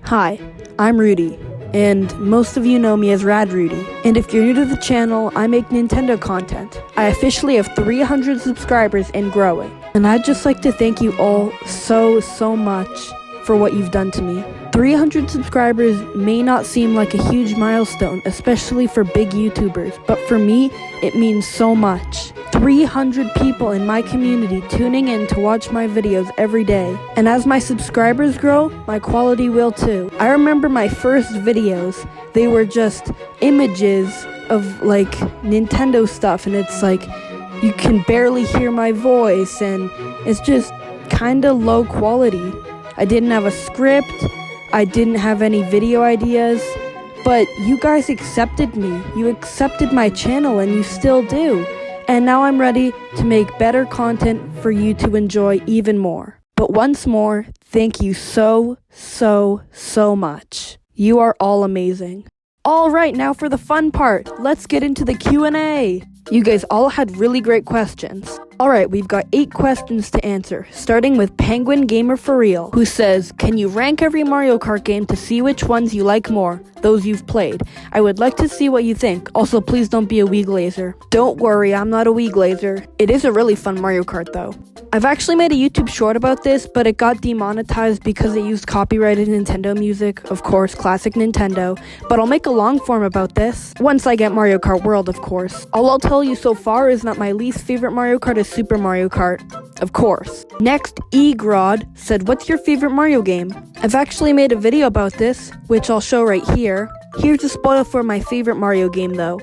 Hi, I'm Rudy, and most of you know me as Rad Rudy. And if you're new to the channel, I make Nintendo content. I officially have 300 subscribers and growing. And I'd just like to thank you all so much for what you've done to me. 300 subscribers may not seem like a huge milestone, especially for big YouTubers, but for me, it means so much. 300 people in my community tuning in to watch my videos every day. And as my subscribers grow, my quality will too. I remember my first videos, they were just images of like Nintendo stuff, and it's like you can barely hear my voice, and it's just kinda low quality. I didn't have a script, I didn't have any video ideas, but you guys accepted me. You accepted my channel, and you still do. And now I'm ready to make better content for you to enjoy even more. But once more, thank you so much. You are all amazing. All right, now for the fun part. Let's get into the Q&A. You guys all had really great questions. Alright, we've got 8 questions to answer, starting with Penguin Gamer For Real, who says, can you rank every Mario Kart game to see which ones you like more, those you've played? I would like to see what you think. Also, please don't be a Wii Glazer. Don't worry, I'm not a Wii Glazer. It is a really fun Mario Kart though. I've actually made a YouTube short about this, but it got demonetized because it used copyrighted Nintendo music, of course, classic Nintendo, but I'll make a long form about this, once I get Mario Kart World, of course. All I'll tell you so far is that my least favorite Mario Kart is Super Mario Kart, of course. Next, Egrod said, what's your favorite Mario game? I've actually made a video about this, which I'll show right here. Here's a spoiler for my favorite Mario game though.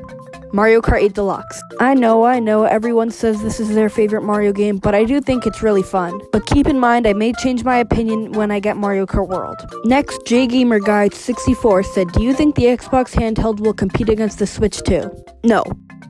Mario Kart 8 Deluxe. I know, everyone says this is their favorite Mario game, but I do think it's really fun. But keep in mind, I may change my opinion when I get Mario Kart World. Next, JGamerGuy64 said, do you think the Xbox handheld will compete against the Switch 2? No.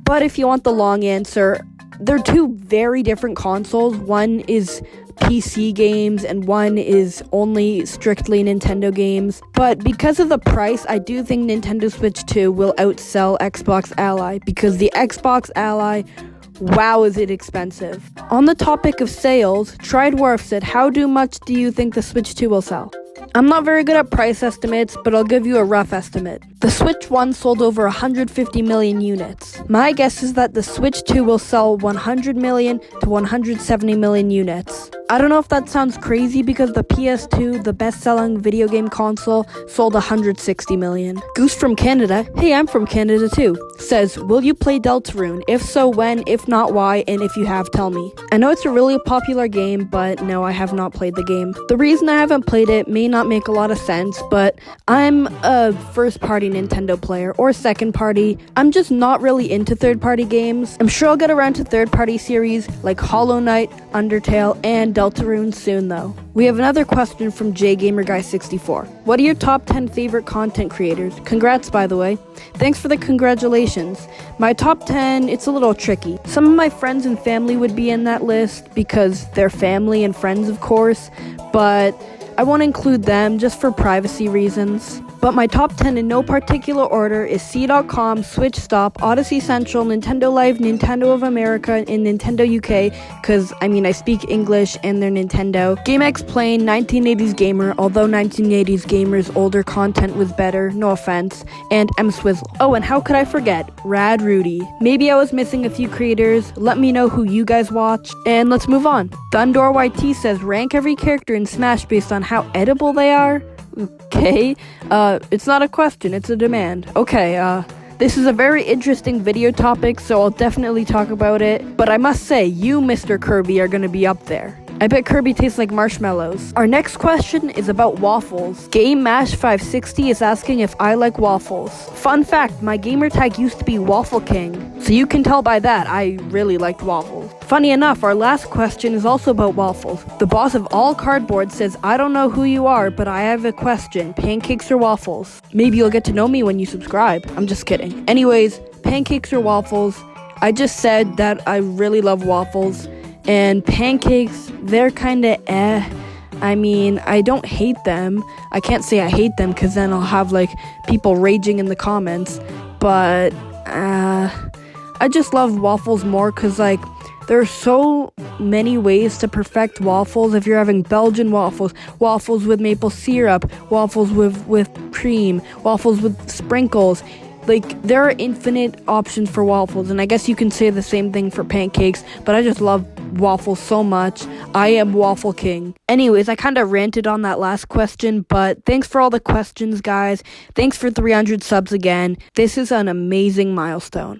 But if you want the long answer, they're two very different consoles. One is PC games and one is only strictly Nintendo games. But because of the price, I do think Nintendo Switch 2 will outsell Xbox Ally, because the Xbox Ally, wow, is it expensive. On the topic of sales, Tridwarf said, how much do you think the Switch 2 will sell? I'm not very good at price estimates, but I'll give you a rough estimate. The Switch 1 sold over 150 million units. My guess is that the Switch 2 will sell 100 million to 170 million units. I don't know if that sounds crazy because the PS2, the best-selling video game console, sold 160 million. Goose from Canada, hey, I'm from Canada too, says, will you play Deltarune? If so, when? If not, why? And if you have, tell me. I know it's a really popular game, but no, I have not played the game. The reason I haven't played it may not make a lot of sense, but I'm a first-party Nintendo player, or second-party. I'm just not really into third-party games. I'm sure I'll get around to third-party series like Hollow Knight, Undertale, and Deltarune soon though. We have another question from JGamerGuy64. What are your top 10 favorite content creators? Congrats, by the way. Thanks for the congratulations. My top 10, it's a little tricky. Some of my friends and family would be in that list because they're family and friends, of course, but I won't include them just for privacy reasons. But my top 10 in no particular order is C.com, Switch Stop, Odyssey Central, Nintendo Live, Nintendo of America, and Nintendo UK, because, I speak English and they're Nintendo. GameXplain, 1980s Gamer, although 1980s Gamer's older content was better, no offense, and MSwizzle. Oh, and how could I forget? Rad Rudy. Maybe I was missing a few creators, let me know who you guys watch, and let's move on. Thundor YT says, rank every character in Smash based on how edible they are? Okay, it's not a question, it's a demand. Okay, this is a very interesting video topic, so I'll definitely talk about it. But I must say, you, Mr. Kirby, are gonna be up there. I bet Kirby tastes like marshmallows. Our next question is about waffles. Game Mash 560 is asking if I like waffles. Fun fact, my gamer tag used to be Waffle King, so you can tell by that I really liked waffles. Funny enough, our last question is also about waffles. The boss of all cardboard says, I don't know who you are, but I have a question. Pancakes or waffles? Maybe you'll get to know me when you subscribe. I'm just kidding. Anyways, pancakes or waffles? I just said that I really love waffles. And pancakes, they're kinda I don't hate them. I can't say I hate them because then I'll have people raging in the comments. But I just love waffles more because There are so many ways to perfect waffles. If you're having Belgian waffles, waffles with maple syrup, waffles with cream, waffles with sprinkles. Like, there are infinite options for waffles, and I guess you can say the same thing for pancakes, but I just love waffles so much. I am Waffle King. Anyways, I kind of ranted on that last question, but thanks for all the questions, guys. Thanks for 300 subs again. This is an amazing milestone.